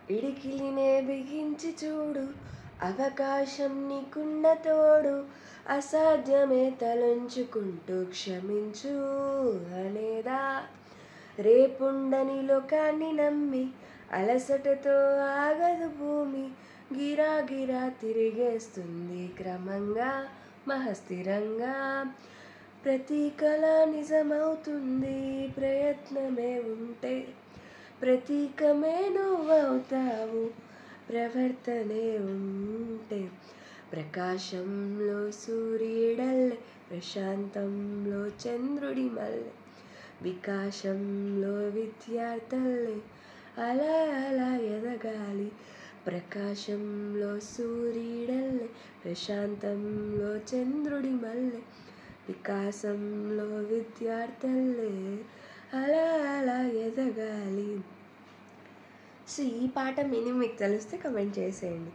పిడికిలినే బిగించి చూడు, అవకాశం నీకున్న తోడు, అసాధ్యమే తలంచుకుంటూ క్షమించు అనేదా. రేపుండని లోకాన్ని నమ్మి అలసటతో ఆగదు భూమి, గిరాగిరా తిరిగేస్తుంది క్రమంగా మహస్థిరంగా. ప్రతి కళ నిజమవుతుంది ప్రయత్నమే ఉంటే, ప్రతీకమే నువ్వవుతావు ప్రవర్తనే ఉంటే. ప్రకాశంలో సూర్యుడల్లే, ప్రశాంతంలో చంద్రుడి మల్లె, వికాసంలో విద్యార్థులే అలా అలా ఎదగాలి. ప్రకాశంలో సూర్యుడల్లే, ప్రశాంతంలో చంద్రుడి మల్లె, వికాసంలో విద్యార్థులే అలా అలా ఎదగాలి. సో ఈ పాట మీనింగ్ మీకు తెలిస్తే కమెంట్ చేసేయండి.